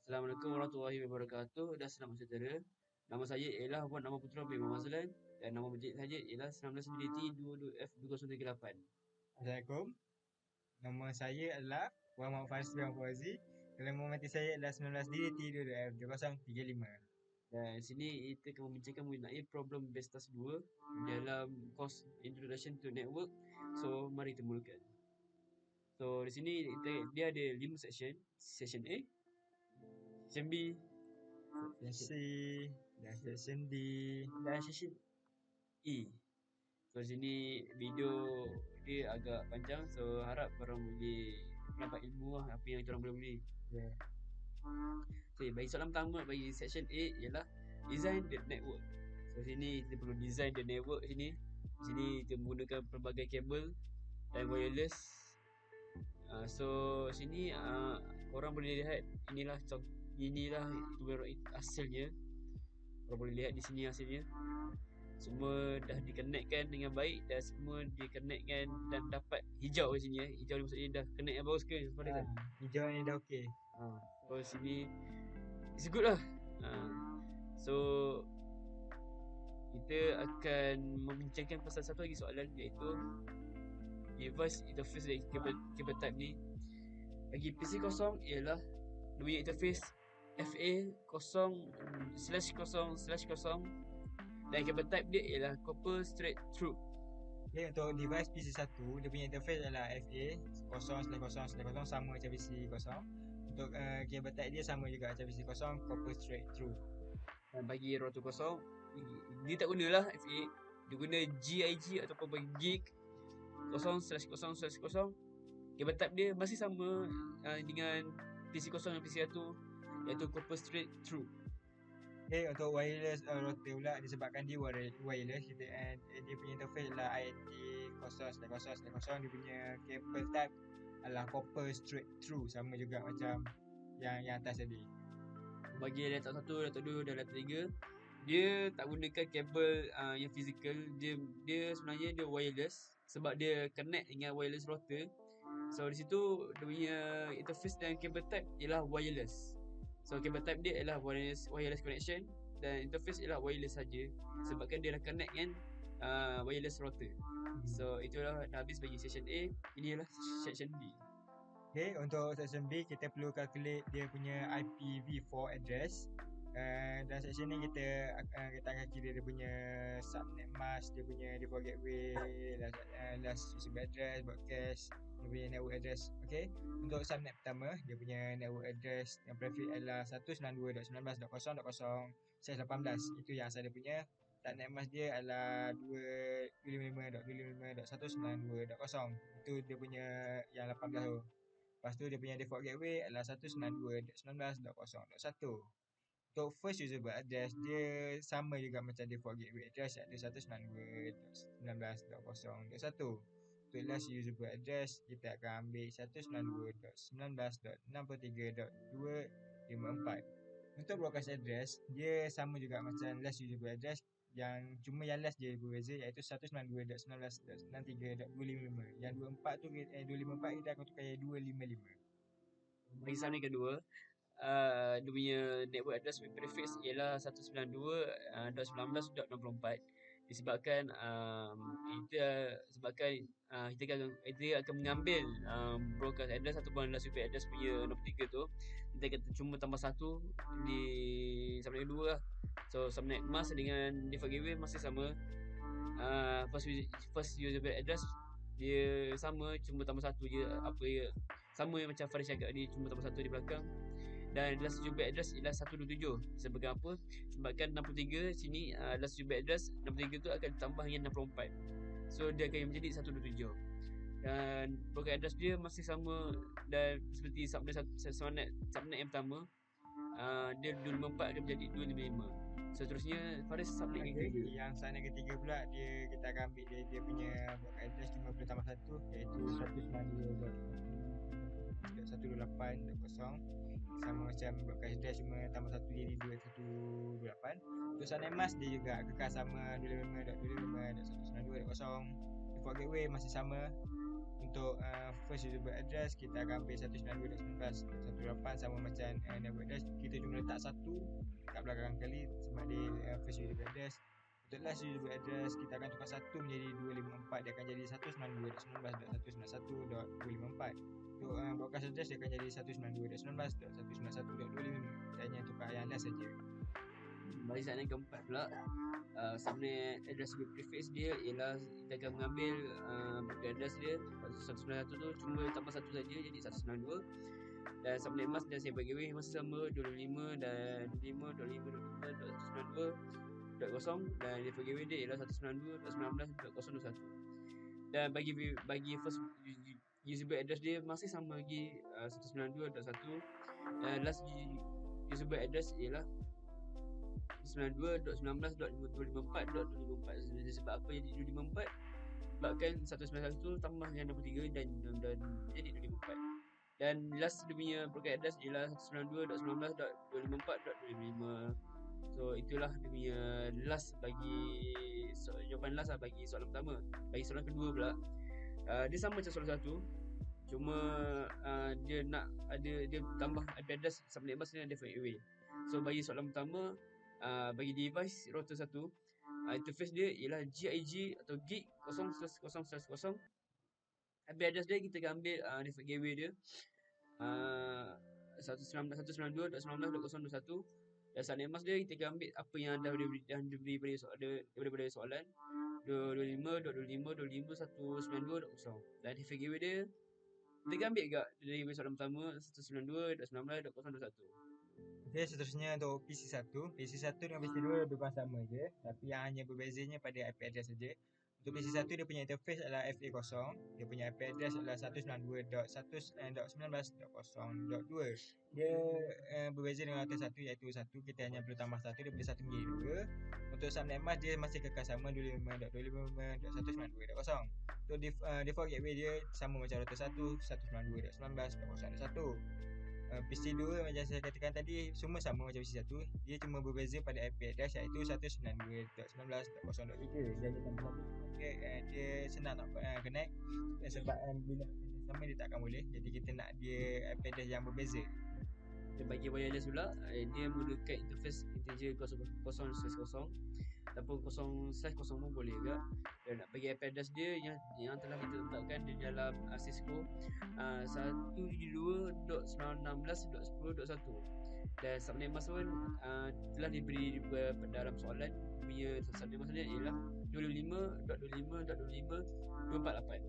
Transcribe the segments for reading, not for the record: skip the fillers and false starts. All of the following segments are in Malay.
Assalamualaikum warahmatullahi wabarakatuh dan selamat sejahtera. Nama saya ialah Wan Nama Putra bin Muhammad Mazlan dan nama projek saya ialah 19 BDT 22F2038. Assalamualaikum. Nama saya adalah Muhammad Faris bin Fauzi. Nama mati saya adalah 19 DDT 2035. Dan sini kita akan membincangkan mengenai problem base task 2 dalam course Introduction to Network. So, mari kita mulakan. So, di sini dia ada 5 section. Section A, Section B, C dan section D. dan Section E. So sini video dia agak panjang, so harap korang boleh dapat ilmu lah apa yang korang boleh beli. Yeah. Okay, bagi soalan pertama bagi section A ialah design the network. So sini kita perlu design the network sini. Sini kita menggunakan pelbagai kabel dan wireless. So sini korang boleh lihat inilah hasilnya. Korang boleh lihat di sini hasilnya. Semua dah dikonekkan dengan baik dan semua dikonekkan dan dapat hijau di sini. Hijau ni maksudnya dah connect yang bagus ke? Hijau ni dah okey. So sini it's good lah. So kita akan membincangkan pasal satu lagi soalan, iaitu device interface dari kabel type ni. Bagi PC kosong ialah dia punya interface FA0/0/0 dan kabel type dia ialah copper straight through. Okay, untuk device PC1, dia punya interface adalah FA 0/0/0 sama macam PC kosong. Untuk kabel type dia sama juga macam PC kosong, copper straight through. Dan bagi router kosong, dia tak gunalah FA, dia guna GIG ataupun bagi gig 0/0/0. Kabel type dia masih sama dengan PC kosong dan PC1, iaitu copper straight through. Okay, untuk wireless router pula, disebabkan dia wireless, dia punya interface adalah INT 0/0/0. Dia punya kabel type adalah copper straight through, sama juga macam yang atas tadi. Bagi laptop 1, laptop 2 dan laptop 3, dia tak gunakan kabel yang fizikal. Dia sebenarnya dia wireless sebab dia connect dengan wireless router. So di situ dia punya interface dan kabel type ialah wireless. So kabel type dia ialah wireless connection dan interface ialah wireless saja sebabkan dia dah connect dengan wireless router. So itulah dah habis bagi section A. Ini ialah section B. Okay, untuk section B kita perlu calculate dia punya IPv4 address. Dan section ni kita akan kira dia punya subnet mask, dia punya default gateway, last usable address, broadcast, dia punya network address. Okay, untuk subnet pertama, dia punya network address yang prefix adalah 192.19.0.0/18. Itu yang asal dia punya. Subnet mask dia adalah 255.255.192.0. Itu dia punya yang 18 tu. Lepas tu dia punya default gateway adalah 192.19.0.1. Untuk first usable address, dia sama juga macam default gateway address, iaitu 192.19.0.1. Untuk last usable address, kita akan ambil 192.19.63.254. Untuk broadcast address, dia sama juga macam last usable address, yang cuma yang last je berbeza, iaitu 192.19.63.255. Yang 24 tu 254 kita akan tukar jadi 255. Bagi soalan yang kedua, dia punya network address prefix ialah 192.19.64 disebabkan kita akan mengambil broadcast address ataupun last IP address punya nombor 3 tu, kita akan cuma tambah satu di subnet kedua lah. So subnet mask dengan default gateway masih sama. First usable address dia sama, cuma tambah satu je, sama macam Faris cakap ni, cuma tambah satu di belakang. Dan last usable address ialah 127. Sebabkan apa? Sebabkan 63 sini last usable address 63 tu akan ditambah dengan 64. So dia akan menjadi 127. Dan broadcast address dia masih sama dan seperti subnet yang pertama, dia 254 akan menjadi 255. Seterusnya Faris subnet yang ketiga. Yang subnet ketiga pula kita akan ambil dia punya broadcast address cuma boleh tambah satu, iaitu 192.128.0. Sama macam broadcast address, cuma tambah satu jadi 2128. Untuk subnet mask dia juga kekal sama 255.255.192.0. Default gateway masih sama. untuk first usable address kita akan ambil 192.19.18 sama macam network address, kita cuma letak satu kat belakang kali sebab dia first usable address. Untuk last usable address kita akan tukar satu menjadi 254, dia akan jadi 192.19.21.254. Untuk broadcast address dia akan jadi 192.19.191.25. Kita hanya tukar yang last saja. Bagi soalan keempat pula, sebenarnya addressable prefix dia ialah kita akan mengambil broadcast address dia 191 tu cuma tambah satu saja jadi 192, dan subnet mask dan sampel gateway masih sama 25 dan 25.25.192.0, dan default gateway dia ialah 192.19.021. Dan bagi first usable address dia masih sama lagi 192.1, dan last usable address ialah 92.19.254.254. Sebab apa jadi 254? Sebabkan 191 tambah dengan 63 dan jadi 254. Dan last dia punya broadcast address ialah 192.19.254.255. So itulah dia punya last bagi jawapan last lah bagi soalan pertama. Bagi soalan kedua pula, dia sama macam soalan satu, cuma dia nak ada dia tambah IP address subnet mask dengan default gateway. So bagi soalan pertama, bagi device router 1, interface dia ialah GIG atau gig 0/0/0. IP address dia kita akan ambil default gateway dia 192.19.021, dan subnet mask dia kita akan ambil apa yang dah diberi daripada soalan 225.25.25.192.0, dan default gateway dia kita akan ambil juga dari soalan pertama 192.19.021. Okay, seterusnya untuk PC1 dengan PC2 lebih kurang sama je, tapi yang hanya berbezanya pada IP address saja. Untuk PC1 dia punya interface adalah FA0, dia punya IP address adalah 192.1.19.0.2. Dia berbeza dengan router 1 iaitu 1 kita hanya perlu tambah 1 daripada 1 menjadi 2. Untuk subnet mask dia masih kekal sama 25.25.192.0. Untuk default gateway dia sama macam router 1 192.19.0.1. PC2 macam saya katakan tadi semua sama macam PC1, dia cuma berbeza pada IP address iaitu 192.19.0.3. Jadi tambah dia senang nak connect, sebab bila sama dia tak akan boleh, jadi kita nak dia IP address yang berbeza. Dan bagi wireless pula, dia menggunakan interface integer 0/0 ataupun 0/0 pun boleh juga. Dan nak bagi IP address dia yang telah kita letakkan di dalam Cisco 192.19.10.1, dan subnet mask pun telah diberi dalam soalan. Punya subnet mask dia ialah 25.25.25.248,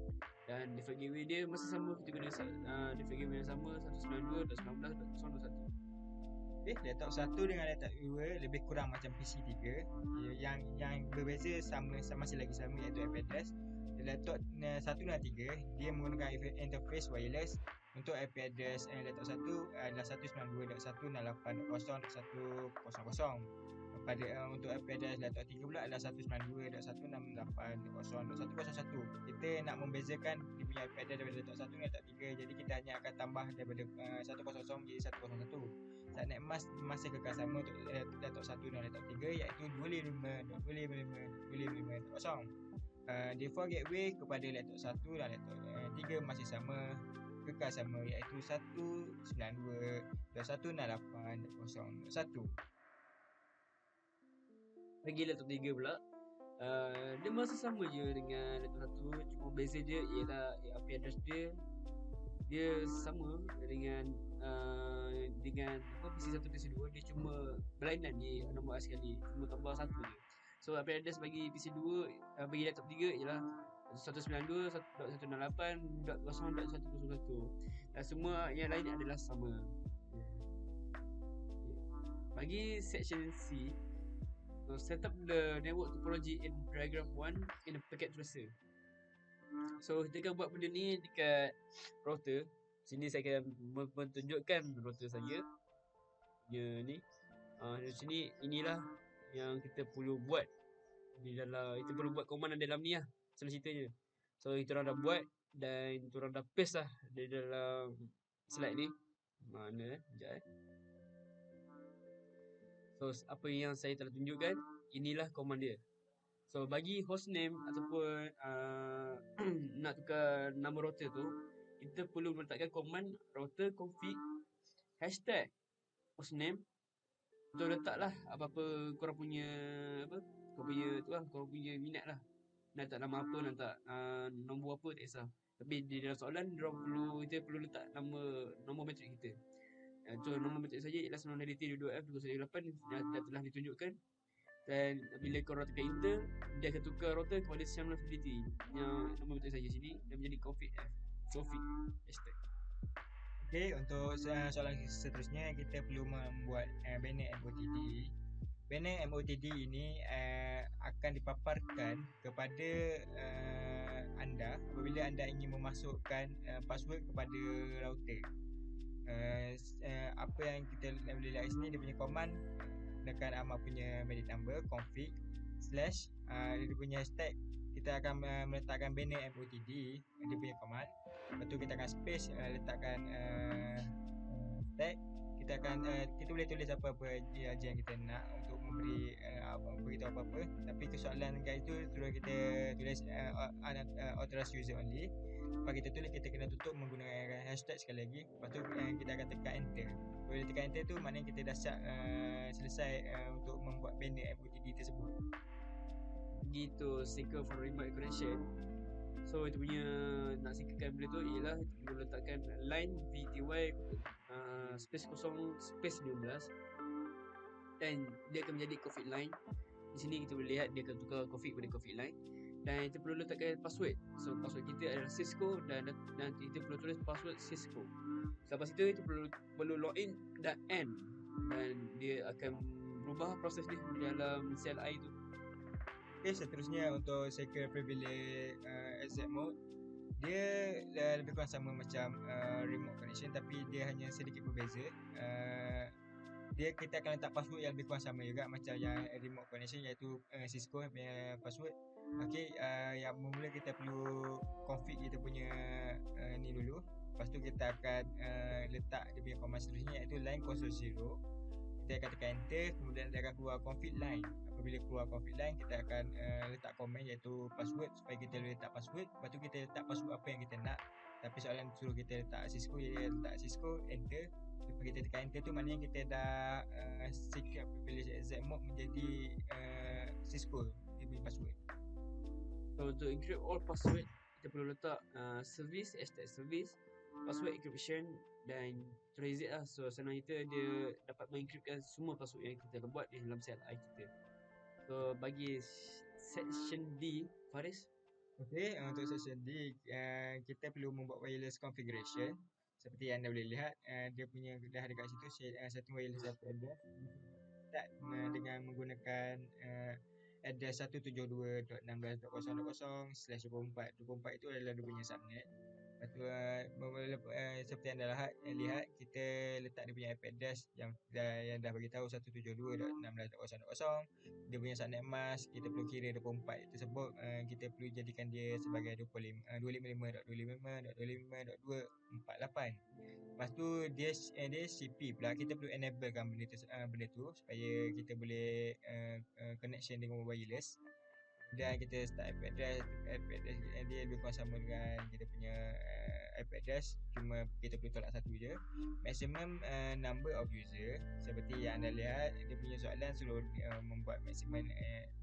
dan default gateway dia masih sama, kita guna default gateway yang sama 192.19.021. Laptop 1 dengan laptop 2 lebih kurang macam PC3. Yang berbeza sama masih lagi sama iaitu IP address. Laptop 1 dan 3 dia menggunakan interface wireless. Untuk IP address laptop 1 adalah 192.168.0.100. Pada untuk IP address laptop 3 pula adalah 192.168.0.101. Kita nak membezakan dia punya IP address daripada laptop 1 dengan laptop 3, jadi kita hanya akan tambah daripada 100 menjadi 101. Subnet mask masih kekal sama untuk laptop 1 dan laptop 3 iaitu 255.255.255.0. Default gateway kepada laptop 1 dan laptop 3 masih sama, kekal sama iaitu 192.168.0.1. Bagi laptop 3 pula, dia masih sama je dengan laptop 1, cuma beza dia ialah IP address dia sama dengan PC1 PC2, dia cuma berlainan di nombor sekali, cuma tambah satu je. So IP address bagi PC2 bagi laptop 3 ialah 192.168.0.101, dan semua yang lain adalah sama. Bagi section C, set up the network topology in paragraph 1 in a packet tracer. So kita akan buat benda ni dekat router. Sini saya akan menunjukkan router saya. Ni. Di sini inilah yang kita perlu buat di dalam, kita perlu buat command dalam ni lah. Senang ceritanya. So kita orang dah buat dan kita orang dah paste lah di dalam slide ni. Mana sekejap So apa yang saya telah tunjukkan, inilah command dia. So bagi hostname ataupun nak tukar nama router tu, kita perlu meletakkan command router config hashtag hostname. Tu letaklah apa-apa korang punya apa, korang punya tu lah, korang punya minat lah. Nak letak nama apa, nak letak nombor apa, tak kisah. Tapi di dalam soalan kita perlu letak nombor matrik kita. So nombor matrik saja ialah 9DT22F218 dah telah ditunjukkan. Dan bila korang tekan enter, dia akan tukar router kepada 19DT yang nombor matrik saja sini dan menjadi config hashtag. Okay, untuk soalan seterusnya kita perlu membuat banner MOTD. Banner MOTD ini akan dipaparkan kepada anda apabila anda ingin memasukkan password kepada router. Apa yang kita boleh lihat sini, dia punya command tekan Amar punya manage number config slash dia punya hashtag. Kita akan meletakkan banner MOTD, dia punya command. Lepas tu kita akan space letakkan tag. Kita boleh tulis apa-apa yang kita nak untuk memberi beritahu apa-apa. Tapi kesoalan guys tu terus kita tulis authorized user only. Lepas kita tulis, kita kena tutup menggunakan hashtag sekali lagi. Lepas tu kita akan tekan enter. Bila tekan enter tu maknanya kita dah siap selesai untuk membuat banner MOTD tersebut. Gitu, secure for remote connection. So itu punya nak sinkkan benda tu ialah kita perlu letakkan line VTY space kosong space 15 dan dia akan menjadi config line. Di sini kita boleh lihat dia akan tukar config pada config line. Dan kita perlu letakkan password. So password kita adalah Cisco dan kita perlu tulis password Cisco. Selepas itu kita perlu login dan end, dan dia akan berubah proses dia di dalam CLI itu. Okay, seterusnya untuk secure privilege exec mode, dia lebih kurang sama macam remote connection, tapi dia hanya sedikit berbeza. Kita akan letak password yang lebih kurang sama juga macam yang remote connection, iaitu Cisco punya password. Okay, yang mula kita perlu config kita punya ni dulu. Lepas tu kita akan letak dia punya command seterusnya, iaitu line 00. Kita akan tekan enter, kemudian dia akan keluar config line. Apabila keluar config line, kita akan letak komen iaitu password supaya kita boleh letak password. Lepas tu kita letak password apa yang kita nak. Tapi soalan suruh kita letak Cisco, dia letak Cisco, enter. Lepas kita tekan enter tu maknanya kita dah secure privilege exec mode menjadi Cisco dia punya password. So untuk encrypt all password, kita perlu letak service, hashtag service, password encryption dan transit lah. So senang kita dia dapat mengencryptkan semua password yang kita buat di dalam CLI kita. So bagi section D, Faris. Okay, untuk section D kita perlu membuat wireless configuration. Seperti yang anda boleh lihat, dia punya dah ada kat situ setting wireless address. Start dengan menggunakan address 172.16.0.0/24. 24 itu adalah dia punya subnet. Lepas tu seperti anda lihat, kita letak dia punya IP address yang dah bagi tahu 172.16.0.0. Dia punya subnet mask kita perlu kira 24 tersebut, kita perlu jadikan dia sebagai 255.255.255.248. Lepas tu dia CP pula, kita perlu enablekan benda tu supaya kita boleh connection dengan wireless. Dan kita start IP address dia lebih kurang sama dengan kita punya IP address, cuma kita perlu tolak satu je. Maximum number of user, seperti yang anda lihat dia punya soalan suruh membuat maximum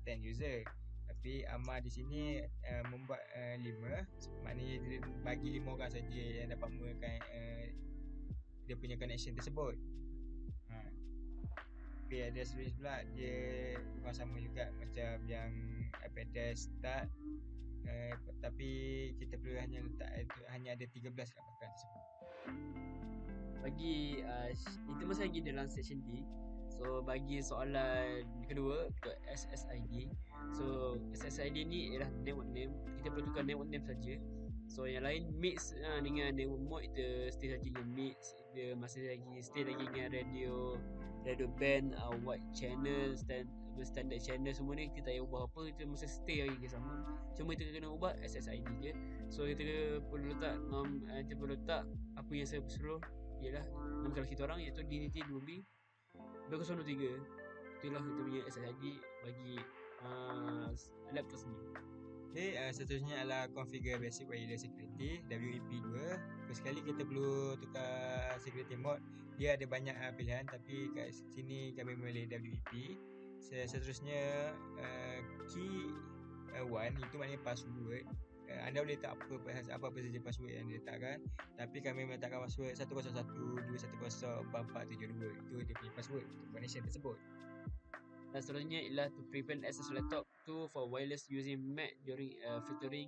10 user. Tapi Amar di sini membuat 5, maknanya dia bagi 5 orang saja yang dapat menggunakan dia punya connection tersebut. IP address range pula dia bukan sama juga macam yang IP address start, tapi kita perlu hanya ada 13 kat belakang tersebut. Bagi itu masih lagi dalam section D. So bagi soalan kedua untuk SSID. So SSID ni ialah network name. Kita perlu tukar network name saja. So yang lain mix dengan network mode kita stay lagi dengan mix. Dia masih lagi stay lagi dengan radio band, white channel, standard channel, semua ni kita tak payah ubah apa, kita mesti stay lagi sama. Cuma kita kena ubah SSID je. So kita perlu letak apa yang saya suruh ialah nama salah kita orang, iaitu DNT 2B 2023. Itulah kita punya SSID bagi laptop sendiri. Okay, seterusnya adalah configure basic wireless security WEP2. First sekali kita perlu tukar security mode. Dia ada banyak pilihan, tapi kat sini kami memilih WEP. Seterusnya key 1 itu maknanya password. Anda boleh letak apa saja password yang diletakkan, tapi kami meletakkan password 101.210.4472. Itu dia punya password untuk connection tersebut. Dan seterusnya ialah to prevent access laptop to for wireless using Mac during filtering.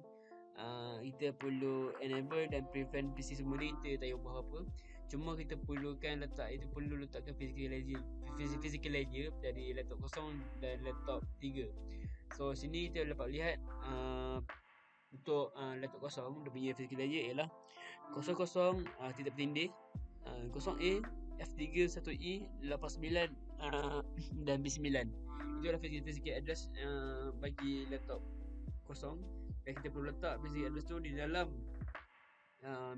Kita perlu enable dan prevent PC semua ni, kita tak payah buat apa. Cuma kita perlukan letakkan physical ledger dari laptop kosong dan laptop 3. So sini kita dapat lihat untuk laptop kosong, dia punya physical ledger ialah 00 tidak bertindih, 0A F3 1E 89 dan B9. Itu adalah physical address bagi laptop kosong, dan kita perlu letak physical address tu di dalam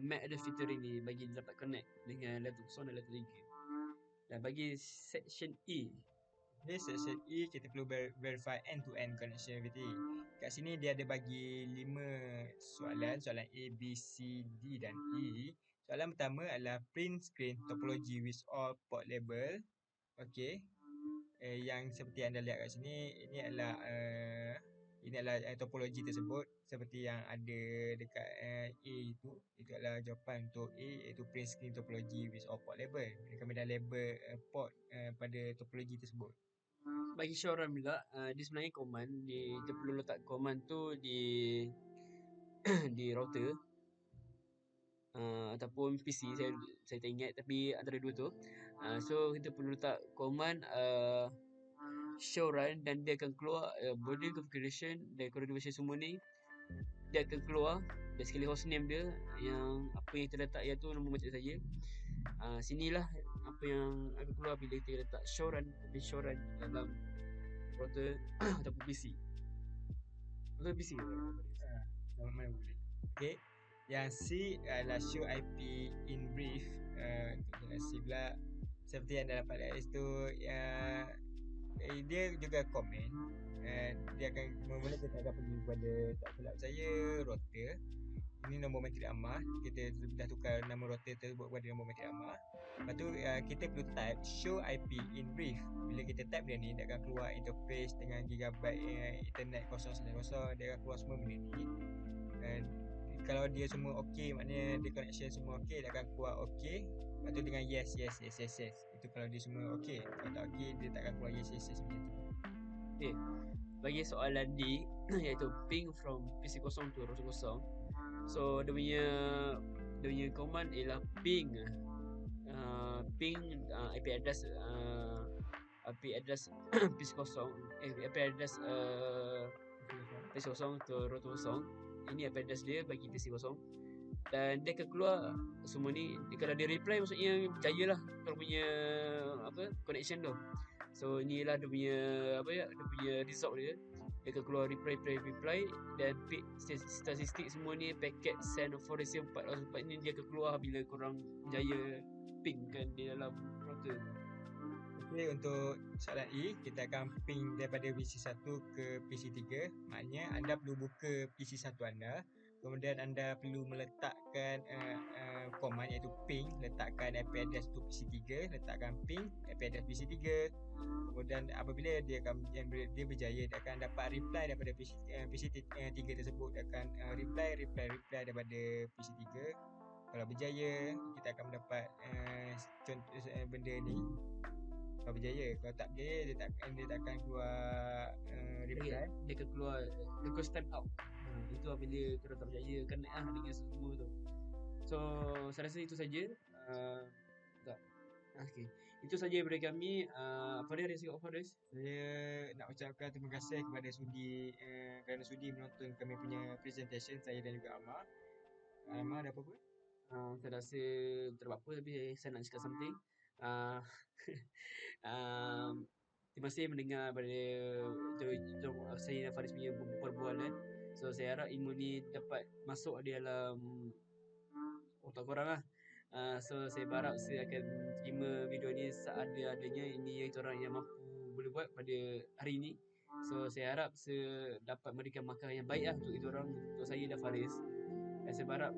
Mac ada filtering ni bagi dapat connect dengan laptop kosong dan laptop 3. Dan bagi section E, section E kita perlu verify end-to-end connectivity. Kat sini dia ada bagi 5 soalan A, B, C, D dan E. Soalan pertama adalah print screen topology with all port label. Okey. Yang seperti anda lihat kat sini, ini adalah topologi tersebut seperti yang ada dekat A itu adalah jawapan untuk A, iaitu print screen topology with all port label. Kami dah label port pada topologi tersebut. Bagi Shoran pula, dia sebenarnya command, dia perlu letak command tu di di router ataupun PC, saya tak ingat, tapi antara dua tu. So kita perlu letak command show run, dan dia akan keluar border configuration dan configuration semua ni. Dia akan keluar basically hostname dia, yang apa yang terletak iaitu nombor macam saja. Sinilah apa yang akan keluar bila kita letak show run dalam router ataupun PC. Router PC Mana boleh. Okay. Yang C adalah show IP in brief. Untuk C pula, seperti yang dah dapat lihat itu, dia juga komen. Dia akan mula kita akan pergi kepada, tak silap saya, router. Ini nombor menteri amal. Kita dah tukar nama router tersebut kepada nombor menteri amal. Lepas tu kita perlu type show IP in brief. Bila kita type dia ni, dia akan keluar interface dengan gigabyte internet 090. Dia akan keluar semua benda ni. Kalau dia semua okey, maknanya dia connection semua okey, dia akan keluar okey. Lepas tu dengan yes. Itu kalau dia semua okey. Kalau tak okey, dia tak akan keluar yes macam tu. Okay. Bagi soalan D iaitu ping from PC kosong to router kosong. So dia punya command ialah ping IP address PC kosong, IP address PC kosong to router kosong. Ini IP address dia bagi PC kosong, dan dia akan keluar semua ni. Kalau dia reply, maksudnya berjaya lah kalau punya connection tu. So inilah dia punya result dia. Dia akan keluar reply, dan statistik semua ni, packet send for receive 404 ni dia akan keluar bila korang jaya ping kan di dalam router. Okay, untuk soalan E, kita akan ping daripada PC1 ke PC3. Maknanya anda perlu buka PC1 anda, kemudian anda perlu meletakkan command iaitu ping, letakkan IP address untuk PC3, letakkan ping IP address PC3. Kemudian apabila dia berjaya, dia akan dapat reply daripada PC3 tersebut. Dia akan reply daripada PC3. Kalau berjaya, kita akan mendapat contoh benda ni. Kalau berjaya, kalau tak berjaya, dia tak akan keluar reply. Dia akan keluar request time out. Itu apabila kita tak berjaya connect dengan semua tu. So saya rasa itu saja. Okay. Itu saja daripada kami. Faris, ada cakap apa, Faris? Saya nak ucapkan terima kasih kepada kerana sudi menonton kami punya presentation, saya dan juga Amar. Amar ada apa-apa? Saya rasa tak ada apa-apa, tapi saya nak cakap something. Terima kasih mendengar pada saya dan Faris punya perbualan. So saya harap ilmu ni dapat masuk di dalam otak korang lah. So saya berharap saya akan terima video ni seadanya. Ini yang orang yang mampu boleh buat pada hari ini. So saya harap dapat memberikan markah yang baik lah untuk itu orang, untuk saya dan Faris. Dan saya berharap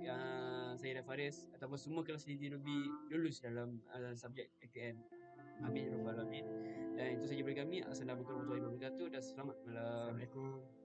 saya dan Faris ataupun semua kelas lebih lulus dalam subjek ATM. Amin ya rabbal alamin. Dan itu saja dari kami. Assalamualaikum warahmatullahi wabarakatuh dan selamat malam. Assalamualaikum.